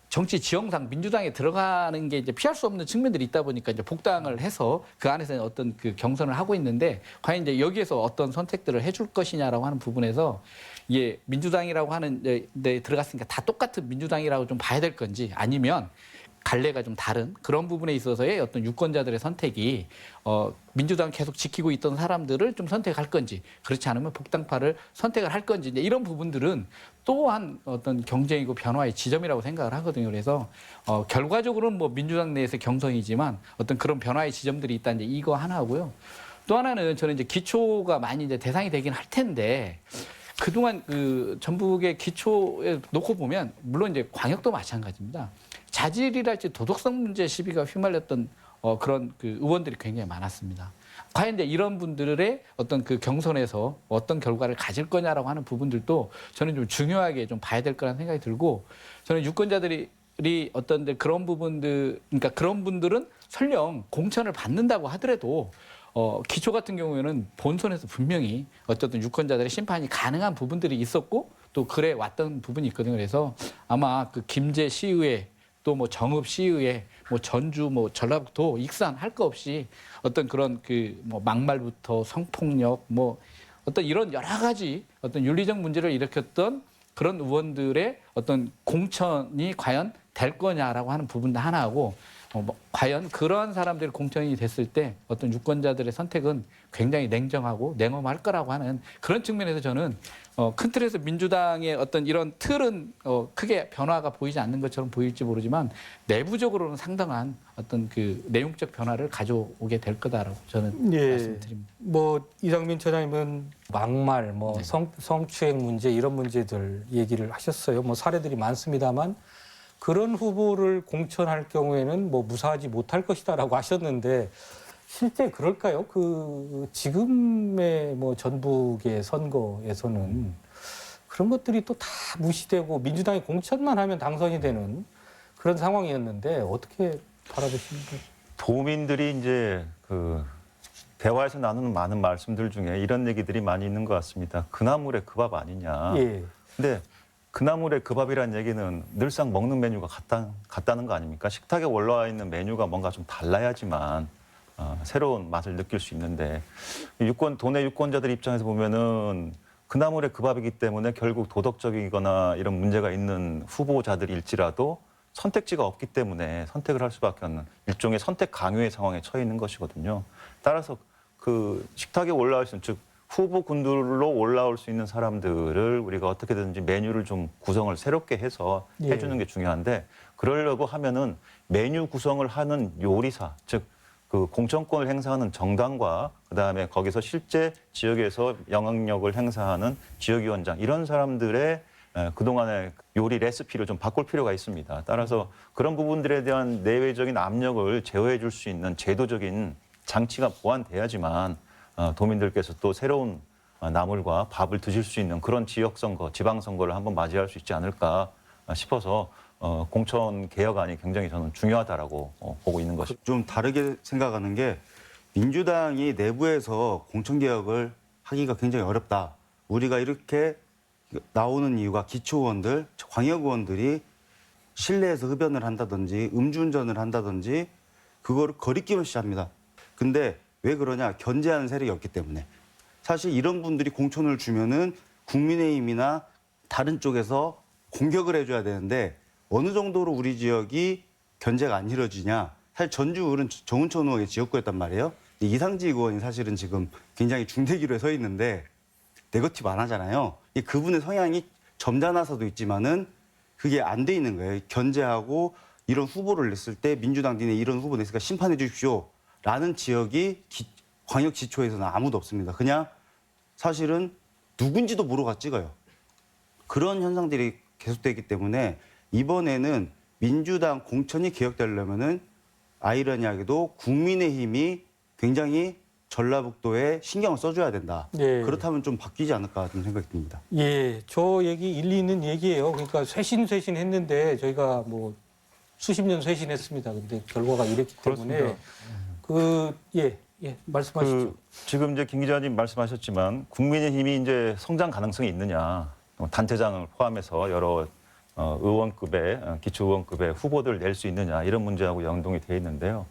S3: 정치 지형상 민주당에 들어가는 게 이제 피할 수 없는 측면들이 있다 보니까 이제 복당을 해서 그 안에서 어떤 그 경선을 하고 있는데 과연 이제 여기에서 어떤 선택들을 해줄 것이냐라고 하는 부분에서 예, 민주당이라고 하는 데 들어갔으니까 다 똑같은 민주당이라고 좀 봐야 될 건지 아니면 갈래가 좀 다른 그런 부분에 있어서의 어떤 유권자들의 선택이 민주당 계속 지키고 있던 사람들을 좀 선택할 건지 그렇지 않으면 복당파를 선택을 할 건지 이제 이런 부분들은 또한 어떤 경쟁이고 변화의 지점이라고 생각을 하거든요. 그래서 결과적으로는 뭐 민주당 내에서 경선이지만 어떤 그런 변화의 지점들이 있다 이제 이거 하나고요. 또 하나는 저는 이제 기초가 많이 이제 대상이 되긴 할 텐데 그동안 그 전북의 기초에 놓고 보면 물론 이제 광역도 마찬가지입니다. 자질이랄지 도덕성 문제 시비가 휘말렸던 그런 그 의원들이 굉장히 많았습니다. 과연 이제 이런 분들의 어떤 그 경선에서 어떤 결과를 가질 거냐라고 하는 부분들도 저는 좀 중요하게 좀 봐야 될 거라는 생각이 들고, 저는 유권자들이 어떤 그런 부분들, 그러니까 그런 분들은 설령 공천을 받는다고 하더라도 기초 같은 경우에는 본선에서 분명히 어쨌든 유권자들의 심판이 가능한 부분들이 있었고 또 그래 왔던 부분이 있거든요. 그래서 아마 그 김제 시의회 또 뭐 정읍 시의회 뭐 전주 뭐 전라북도 익산 할 거 없이 어떤 그런 그 뭐 막말부터 성폭력 뭐 어떤 이런 여러 가지 어떤 윤리적 문제를 일으켰던 그런 의원들의 어떤 공천이 과연 될 거냐라고 하는 부분도 하나하고 과연 그러한 사람들이 공천이 됐을 때 어떤 유권자들의 선택은 굉장히 냉정하고 냉엄할 거라고 하는 그런 측면에서 저는 큰 틀에서 민주당의 어떤 이런 틀은 크게 변화가 보이지 않는 것처럼 보일지 모르지만 내부적으로는 상당한 어떤 그 내용적 변화를 가져오게 될 거다라고 저는 말씀드립니다.
S1: 뭐 이상민 처장님은 막말, 뭐
S3: 네.
S1: 성추행 문제 이런 문제들 얘기를 하셨어요. 뭐 사례들이 많습니다만 그런 후보를 공천할 경우에는 뭐 무사하지 못할 것이다라고 하셨는데 실제 그럴까요? 그 지금의 뭐 전북의 선거에서는 그런 것들이 또 다 무시되고 민주당이 공천만 하면 당선이 되는 그런 상황이었는데 어떻게 바라보십니까?
S2: 도민들이 이제 그 대화에서 나누는 많은 말씀들 중에 이런 얘기들이 많이 있는 것 같습니다. 그나물의 그 밥 아니냐.
S1: 예.
S2: 근데 그나물의 그 밥이라는 얘기는 늘상 먹는 메뉴가 같다는 거 아닙니까? 식탁에 올라와 있는 메뉴가 뭔가 좀 달라야지만 새로운 맛을 느낄 수 있는데 도내 유권자들 입장에서 보면은 그나물의 그 밥이기 때문에 결국 도덕적이거나 이런 문제가 있는 후보자들일지라도 선택지가 없기 때문에 선택을 할 수밖에 없는 일종의 선택 강요의 상황에 처해 있는 것이거든요. 따라서 그 식탁에 올라올 수 있는 즉 후보 군들로 올라올 수 있는 사람들을 우리가 어떻게든지 메뉴를 좀 구성을 새롭게 해서
S1: 예.
S2: 해주는 게 중요한데 그러려고 하면은 메뉴 구성을 하는 요리사 즉 그 공천권을 행사하는 정당과 그다음에 거기서 실제 지역에서 영향력을 행사하는 지역위원장 이런 사람들의 그동안의 요리 레시피를 좀 바꿀 필요가 있습니다. 따라서 그런 부분들에 대한 내외적인 압력을 제어해 줄 수 있는 제도적인 장치가 보완돼야지만 도민들께서 또 새로운 나물과 밥을 드실 수 있는 그런 지역선거, 지방선거를 한번 맞이할 수 있지 않을까 싶어서 공천 개혁안이 굉장히 저는 중요하다라고 보고 있는 것입니다.
S4: 좀 다르게 생각하는 게 민주당이 내부에서 공천개혁을 하기가 굉장히 어렵다. 우리가 이렇게 나오는 이유가 기초의원들, 광역의원들이 실내에서 흡연을 한다든지 음주운전을 한다든지 그거를 거리끼면서 합니다. 근데 왜 그러냐? 견제하는 세력이 없기 때문에. 사실 이런 분들이 공천을 주면은 국민의힘이나 다른 쪽에서 공격을 해줘야 되는데 어느 정도로 우리 지역이 견제가 안 이루어지냐. 사실 전주은 정운천 의원의 지역구였단 말이에요. 이상지 의원이 사실은 지금 굉장히 중대기로에 서 있는데 네거티브 안 하잖아요. 그분의 성향이 점잖아서도 있지만은 그게 안 돼 있는 거예요. 견제하고 이런 후보를 냈을 때 민주당 니네 이런 후보 냈으니까 심판해 주십시오. 라는 지역이 광역 지초에서는 아무도 없습니다. 그냥 사실은 누군지도 모르고 찍어요. 그런 현상들이 계속되기 때문에 이번에는 민주당 공천이 개혁되려면은 아이러니하게도 국민의힘이 굉장히 전라북도에 신경을 써줘야 된다.
S1: 예.
S4: 그렇다면 좀 바뀌지 않을까 좀 생각이 듭니다.
S1: 예, 저 얘기 일리 있는 얘기예요. 그러니까 쇄신 했는데 저희가 뭐 수십 년 쇄신했습니다. 근데 결과가 이랬기 때문에 말씀하시죠.
S2: 지금 이제 김 기자님 말씀하셨지만 국민의힘이 이제 성장 가능성이 있느냐 단체장을 포함해서 여러 의원급의 기초 의원급의 후보들 낼 수 있느냐 이런 문제하고 연동이 돼 있는데요.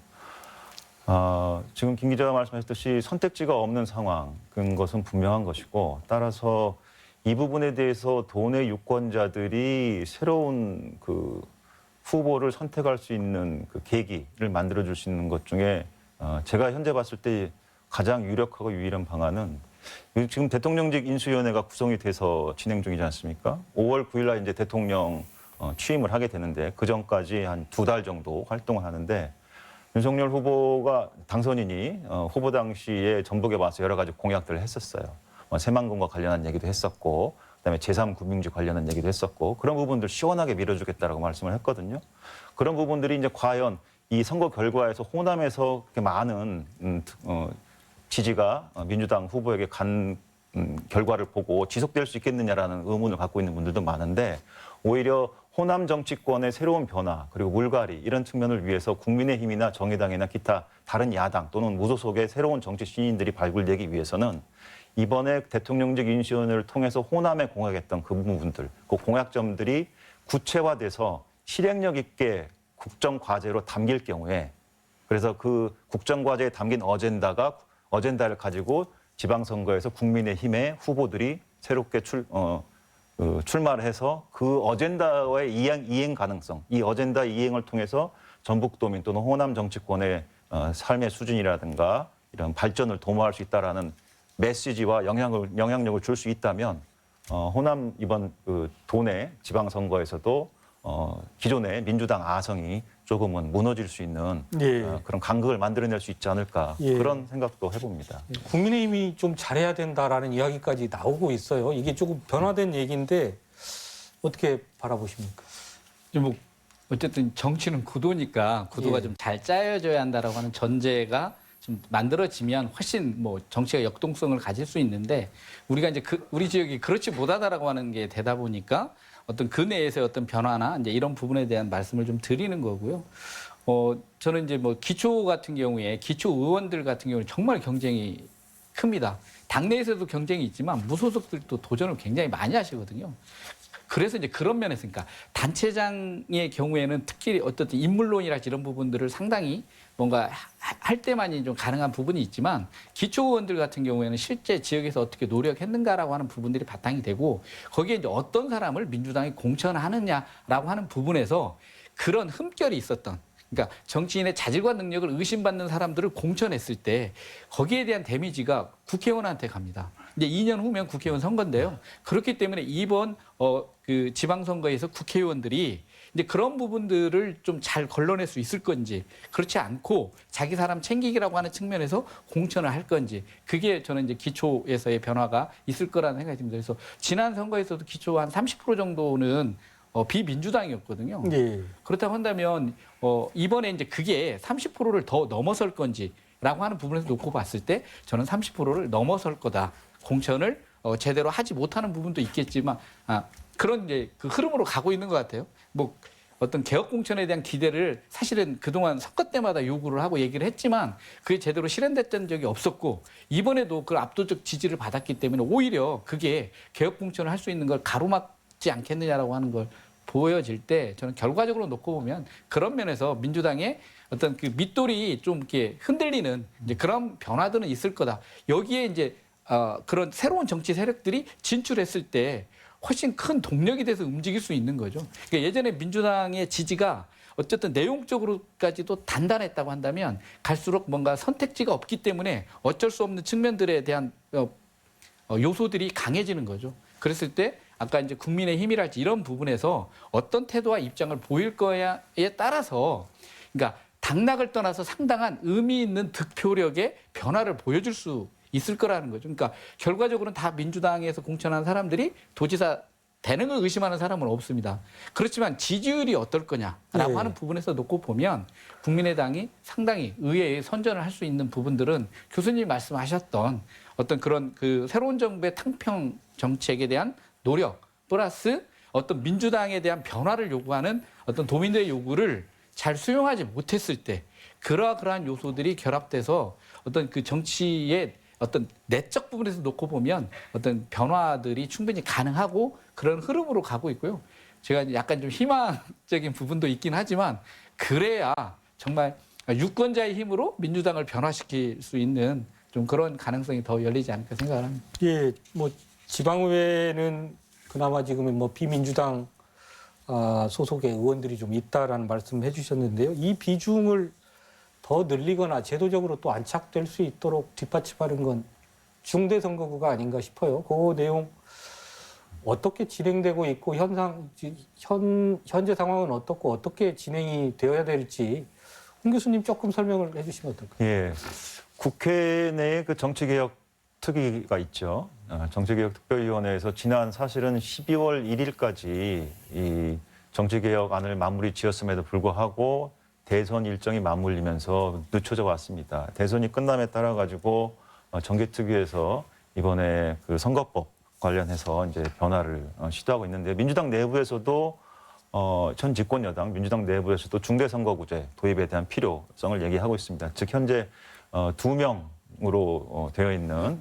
S2: 지금 김 기자가 말씀하셨듯이 선택지가 없는 상황인 것은 분명한 것이고 따라서 이 부분에 대해서 도내 유권자들이 새로운 그 후보를 선택할 수 있는 그 계기를 만들어줄 수 있는 것 중에 제가 현재 봤을 때 가장 유력하고 유일한 방안은 지금 대통령직 인수위원회가 구성이 돼서 진행 중이지 않습니까? 5월 9일 날 이제 대통령 취임을 하게 되는데 그 전까지 한 2달 정도 활동을 하는데 윤석열 후보가 당선인이 후보 당시에 전북에 와서 여러 가지 공약들을 했었어요. 새만금과 관련한 얘기도 했었고 그다음에 제3금융지 관련한 얘기도 했었고 그런 부분들 시원하게 밀어주겠다라고 말씀을 했거든요. 그런 부분들이 이제 과연 이 선거 결과에서 호남에서 그렇게 많은 지지가 민주당 후보에게 간 결과를 보고 지속될 수 있겠느냐라는 의문을 갖고 있는 분들도 많은데 오히려 호남 정치권의 새로운 변화 그리고 물갈이 이런 측면을 위해서 국민의힘이나 정의당이나 기타 다른 야당 또는 무소속의 새로운 정치 신인들이 발굴되기 위해서는 이번에 대통령직 인수위원회를 통해서 호남에 공약했던 그 부분들, 그 공약점들이 구체화돼서 실행력 있게 국정과제로 담길 경우에 그래서 그 국정과제에 담긴 어젠다를 가지고 지방선거에서 국민의힘의 후보들이 새롭게 출마를 해서 그 어젠다의 이행 가능성, 이 어젠다 이행을 통해서 전북도민 또는 호남 정치권의 삶의 수준이라든가 이런 발전을 도모할 수 있다라는 메시지와 영향력을 줄 수 있다면 호남 이번 그 도내 지방선거에서도 기존의 민주당 아성이 조금은 무너질 수 있는
S1: 예.
S2: 그런 간극을 만들어낼 수 있지 않을까
S1: 예.
S2: 그런 생각도 해봅니다.
S1: 국민의힘이 좀 잘해야 된다라는 이야기까지 나오고 있어요. 이게 조금 변화된 얘기인데 어떻게 바라보십니까?
S3: 뭐 어쨌든 정치는 구도니까 구도가
S1: 예.
S3: 좀 잘 짜여져야 한다라고 하는 전제가 좀 만들어지면 훨씬 뭐 정치가 역동성을 가질 수 있는데 우리가 이제 우리 지역이 그렇지 못하다라고 하는 게 되다 보니까 어떤 그 내에서의 어떤 변화나 이제 이런 부분에 대한 말씀을 좀 드리는 거고요. 저는 이제 뭐 기초 같은 경우에 기초 의원들 같은 경우는 정말 경쟁이 큽니다. 당내에서도 경쟁이 있지만 무소속들도 도전을 굉장히 많이 하시거든요. 그래서 이제 그런 면에서 그러니까 단체장의 경우에는 특히 어떻든 인물론이랄지 이런 부분들을 상당히 뭔가 할 때만이 좀 가능한 부분이 있지만 기초 의원들 같은 경우에는 실제 지역에서 어떻게 노력했는가라고 하는 부분들이 바탕이 되고 거기에 이제 어떤 사람을 민주당이 공천하느냐라고 하는 부분에서 그런 흠결이 있었던 그러니까 정치인의 자질과 능력을 의심받는 사람들을 공천했을 때 거기에 대한 데미지가 국회의원한테 갑니다. 이제 2년 후면 국회의원 선거인데요. 그렇기 때문에 이번 그 지방선거에서 국회의원들이 이제 그런 부분들을 좀 잘 걸러낼 수 있을 건지 그렇지 않고 자기 사람 챙기기라고 하는 측면에서 공천을 할 건지 그게 저는 이제 기초에서의 변화가 있을 거라는 생각이 듭니다. 그래서 지난 선거에서도 기초 한 30% 정도는 비민주당이었거든요.
S1: 예.
S3: 그렇다고 한다면 이번에 이제 그게 30%를 더 넘어설 건지라고 하는 부분에서 놓고 봤을 때 저는 30%를 넘어설 거다. 공천을 제대로 하지 못하는 부분도 있겠지만 그런 이제 그 흐름으로 가고 있는 것 같아요. 뭐 어떤 개혁 공천에 대한 기대를 사실은 그동안 선거 때마다 요구를 하고 얘기를 했지만 그게 제대로 실현됐던 적이 없었고 이번에도 그 압도적 지지를 받았기 때문에 오히려 그게 개혁 공천을 할 수 있는 걸 가로막지 않겠느냐라고 하는 걸 보여질 때 저는 결과적으로 놓고 보면 그런 면에서 민주당의 어떤 그 밑돌이 좀 이렇게 흔들리는 이제 그런 변화들은 있을 거다. 여기에 이제 그런 새로운 정치 세력들이 진출했을 때 훨씬 큰 동력이 돼서 움직일 수 있는 거죠. 그러니까 예전에 민주당의 지지가 어쨌든 내용적으로까지도 단단했다고 한다면 갈수록 뭔가 선택지가 없기 때문에 어쩔 수 없는 측면들에 대한 요소들이 강해지는 거죠. 그랬을 때 아까 이제 국민의힘이랄지 이런 부분에서 어떤 태도와 입장을 보일 거야에 따라서 그러니까 당락을 떠나서 상당한 의미 있는 득표력의 변화를 보여줄 수 있을 거라는 거죠. 그러니까 결과적으로는 다 민주당에서 공천한 사람들이 도지사 되는 걸 의심하는 사람은 없습니다. 그렇지만 지지율이 어떨 거냐라고 하는 부분에서 놓고 보면 국민의당이 상당히 의회에 선전을 할 수 있는 부분들은 교수님이 말씀하셨던 어떤 그런 그 새로운 정부의 탕평 정책에 대한 노력 플러스 어떤 민주당에 대한 변화를 요구하는 어떤 도민들의 요구를 잘 수용하지 못했을 때 그러한 요소들이 결합돼서 어떤 그 정치의 어떤 내적 부분에서 놓고 보면 어떤 변화들이 충분히 가능하고 그런 흐름으로 가고 있고요. 제가 약간 좀 희망적인 부분도 있긴 하지만 그래야 정말 유권자의 힘으로 민주당을 변화시킬 수 있는 좀 그런 가능성이 더 열리지 않을까 생각을 합니다.
S1: 예, 뭐 지방의회는 그나마 지금은 뭐 비민주당 소속의 의원들이 좀 있다라는 말씀을 해주셨는데요. 이 비중을 더 늘리거나 제도적으로 또 안착될 수 있도록 뒷받침하는 건 중대 선거구가 아닌가 싶어요. 그 내용 어떻게 진행되고 있고 현재 상황은 어떻고 어떻게 진행이 되어야 될지 홍 교수님 조금 설명을 해주시면 어떨까요?
S2: 예, 국회 내에 그 정치개혁 특위가 있죠. 정치개혁 특별위원회에서 지난 사실은 12월 1일까지 이 정치개혁안을 마무리 지었음에도 불구하고 대선 일정이 맞물리면서 늦춰져 왔습니다. 대선이 끝남에 따라 가지고 정개특위에서 이번에 그 선거법 관련해서 이제 변화를 시도하고 있는데 민주당 내부에서도 전 집권 여당 민주당 내부에서도 중대선거구제 도입에 대한 필요성을 얘기하고 있습니다. 즉 현재 2명으로 되어 있는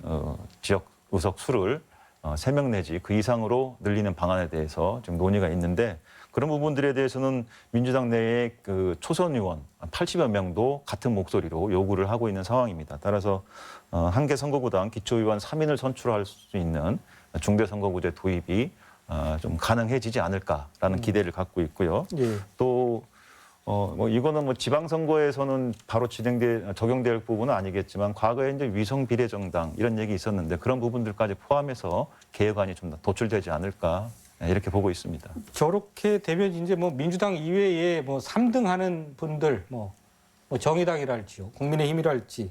S2: 지역 의석 수를 3명 내지 그 이상으로 늘리는 방안에 대해서 지금 논의가 있는데 그런 부분들에 대해서는 민주당 내의 그 초선 의원 80여 명도 같은 목소리로 요구를 하고 있는 상황입니다. 따라서 한 개 선거구당 기초의원 3인을 선출할 수 있는 중대선거구제 도입이 좀 가능해지지 않을까라는 기대를 갖고 있고요.
S1: 예.
S2: 또 뭐 이거는 뭐 지방선거에서는 바로 적용될 부분은 아니겠지만 과거에 이제 위성 비례정당 이런 얘기 있었는데 그런 부분들까지 포함해서 개혁안이 좀 도출되지 않을까 이렇게 보고 있습니다.
S1: 저렇게 되면 이제 뭐 민주당 이외에 뭐 3등 하는 분들 뭐 정의당이랄지요, 국민의힘이랄지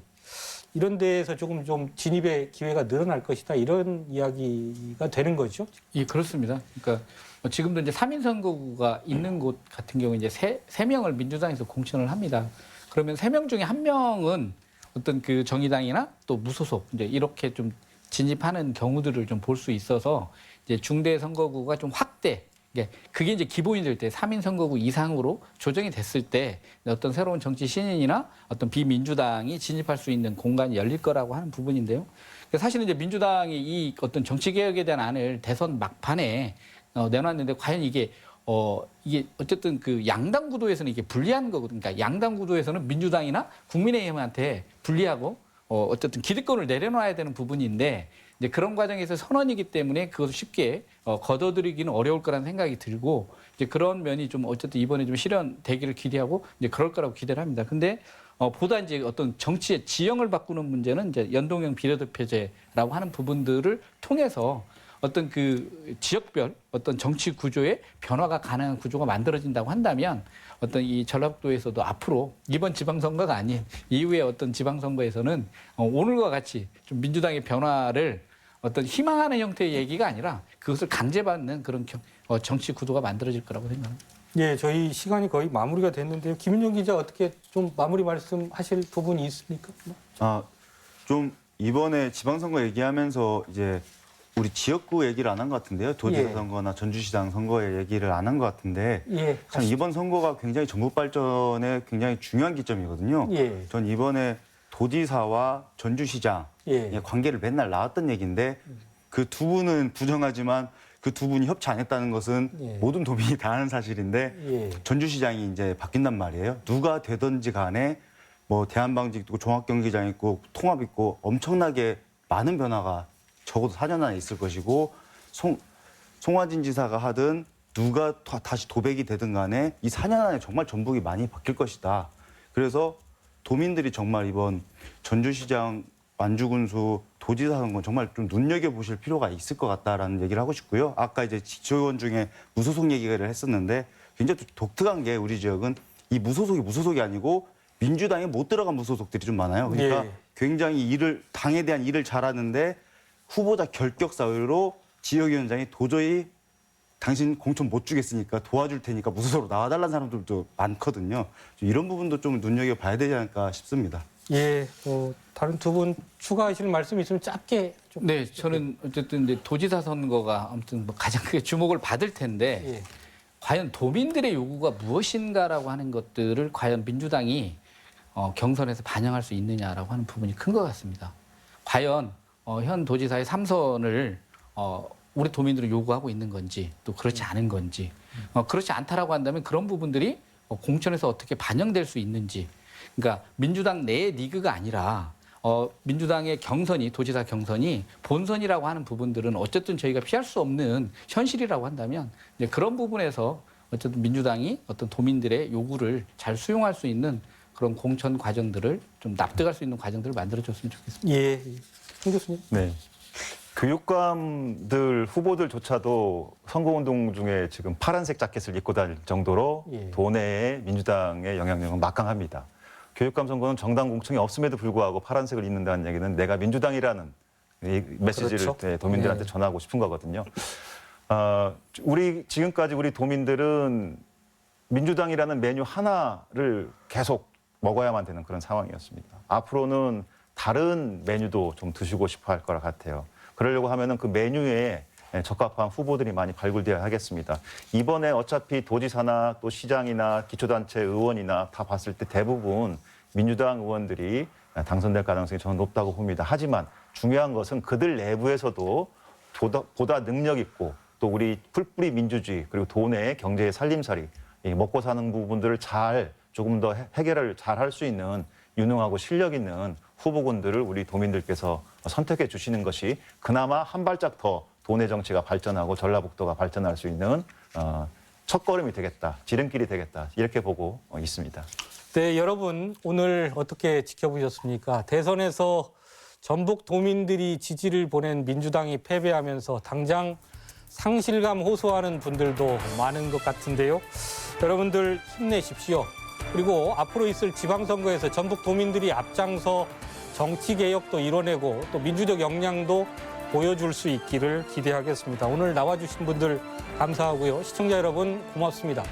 S1: 이런 데에서 조금 좀 진입의 기회가 늘어날 것이다 이런 이야기가 되는 거죠.
S3: 예, 그렇습니다. 그러니까 지금도 이제 3인 선거구가 있는 곳 같은 경우 이제 세 명을 민주당에서 공천을 합니다. 그러면 3명 중에 1명은 어떤 그 정의당이나 또 무소속 이제 이렇게 좀 진입하는 경우들을 좀 볼 수 있어서 이제 중대 선거구가 좀 확대. 그게 이제 기본이 될 때 3인 선거구 이상으로 조정이 됐을 때 어떤 새로운 정치 신인이나 어떤 비민주당이 진입할 수 있는 공간이 열릴 거라고 하는 부분인데요. 사실은 이제 민주당이 이 어떤 정치 개혁에 대한 안을 대선 막판에 내놨는데 과연 이게 어쨌든 그 양당 구도에서는 이게 불리한 거거든요. 그러니까 양당 구도에서는 민주당이나 국민의힘한테 불리하고 어쨌든 기득권을 내려놔야 되는 부분인데 이제 그런 과정에서 선언이기 때문에 그것을 쉽게 걷어들이기는 어려울 거라는 생각이 들고 이제 그런 면이 좀 어쨌든 이번에 좀 실현되기를 기대하고 이제 그럴 거라고 기대를 합니다. 근데 보다 이제 어떤 정치의 지형을 바꾸는 문제는 이제 연동형 비례대표제라고 하는 부분들을 통해서 어떤 그 지역별 어떤 정치 구조의 변화가 가능한 구조가 만들어진다고 한다면 어떤 이 전라북도에서도 앞으로 이번 지방선거가 아닌 이후의 어떤 지방선거에서는 오늘과 같이 좀 민주당의 변화를 어떤 희망하는 형태의 얘기가 아니라 그것을 강제받는 그런 정치 구도가 만들어질 거라고 생각합니다.
S1: 예, 저희 시간이 거의 마무리가 됐는데요. 김윤정 기자 어떻게 좀 마무리 말씀하실 부분이 있습니까?
S4: 좀 이번에 지방선거 얘기하면서 이제 우리 지역구 얘기를 안 한 것 같은데요. 도지사
S1: 예.
S4: 선거나 전주시장 선거의 얘기를 안 한 것 같은데
S1: 예,
S4: 참 이번 선거가 굉장히 전국 발전에 굉장히 중요한 기점이거든요.
S1: 예.
S4: 전 이번에 도지사와 전주시장
S1: 예.
S4: 관계를 맨날 나왔던 얘기인데 그 두 분은 부정하지만 그 두 분이 협치 안 했다는 것은
S1: 예.
S4: 모든 도민이 다 아는 사실인데
S1: 예.
S4: 전주시장이 이제 바뀐단 말이에요. 누가 되든지 간에 뭐 대한방직 있고 종합경기장 있고 통합 있고 엄청나게 많은 변화가 적어도 4년 안에 있을 것이고 송화진 지사가 하든 누가 다시 도백이 되든 간에 이 4년 안에 정말 전북이 많이 바뀔 것이다. 그래서 도민들이 정말 이번 전주시장 완주군수 도지사 선거 정말 좀 눈여겨보실 필요가 있을 것 같다라는 얘기를 하고 싶고요. 아까 이제 지원 중에 무소속 얘기를 했었는데 굉장히 독특한 게 우리 지역은 이 무소속이 아니고 민주당에 못 들어간 무소속들이 좀 많아요. 그러니까
S1: 예.
S4: 굉장히 당에 대한 일을 잘하는데 후보자 결격 사유로 지역위원장이 도저히 당신 공천 못 주겠으니까 도와줄 테니까 무소속으로 나와달라는 사람들도 많거든요. 이런 부분도 좀 눈여겨봐야 되지 않을까 싶습니다.
S1: 예, 다른 두 분 추가하실 말씀 있으면 짧게 좀.
S3: 네, 저는 어쨌든 이제 도지사 선거가 아무튼 뭐 가장 크게 주목을 받을 텐데
S1: 예.
S3: 과연 도민들의 요구가 무엇인가라고 하는 것들을 과연 민주당이 경선에서 반영할 수 있느냐라고 하는 부분이 큰 것 같습니다. 과연 현 도지사의 3선을 우리 도민들이 요구하고 있는 건지 또 그렇지 않은 건지 그렇지 않다라고 한다면 그런 부분들이 공천에서 어떻게 반영될 수 있는지 그러니까 민주당 내의 리그가 아니라 민주당의 경선이 도지사 경선이 본선이라고 하는 부분들은 어쨌든 저희가 피할 수 없는 현실이라고 한다면 이제 그런 부분에서 어쨌든 민주당이 어떤 도민들의 요구를 잘 수용할 수 있는 그런 공천 과정들을 좀 납득할 수 있는 과정들을 만들어줬으면 좋겠습니다.
S1: 예, 홍 교수님.
S2: 네. 교육감들 후보들조차도 선거운동 중에 지금 파란색 자켓을 입고 다닐 정도로
S1: 예.
S2: 도내의 민주당의 영향력은 막강합니다. 교육감 선거는 정당 공천이 없음에도 불구하고 파란색을 입는다는 얘기는 내가 민주당이라는 이 메시지를
S1: 그렇죠.
S2: 도민들한테
S1: 네.
S2: 전하고 싶은 거거든요. 지금까지 우리 도민들은 민주당이라는 메뉴 하나를 계속 먹어야만 되는 그런 상황이었습니다. 앞으로는 다른 메뉴도 좀 드시고 싶어 할 것 같아요. 그러려고 하면은 그 메뉴에 적합한 후보들이 많이 발굴되어야 하겠습니다. 이번에 어차피 도지사나 또 시장이나 기초단체 의원이나 다 봤을 때 대부분 민주당 의원들이 당선될 가능성이 저는 높다고 봅니다. 하지만 중요한 것은 그들 내부에서도 보다 능력 있고 또 우리 풀뿌리 민주주의 그리고 도내의 경제의 살림살이 이 먹고 사는 부분들을 잘 조금 더 해결을 잘 할 수 있는 유능하고 실력 있는 후보군들을 우리 도민들께서 선택해 주시는 것이 그나마 한 발짝 더 도내 정치가 발전하고 전라북도가 발전할 수 있는 첫걸음이 되겠다, 지름길이 되겠다 이렇게 보고 있습니다.
S1: 네, 여러분 오늘 어떻게 지켜보셨습니까? 대선에서 전북 도민들이 지지를 보낸 민주당이 패배하면서 당장 상실감 호소하는 분들도 많은 것 같은데요. 여러분들 힘내십시오. 그리고 앞으로 있을 지방선거에서 전북 도민들이 앞장서 정치개혁도 이뤄내고 또 민주적 역량도 보여줄 수 있기를 기대하겠습니다. 오늘 나와주신 분들 감사하고요. 시청자 여러분 고맙습니다.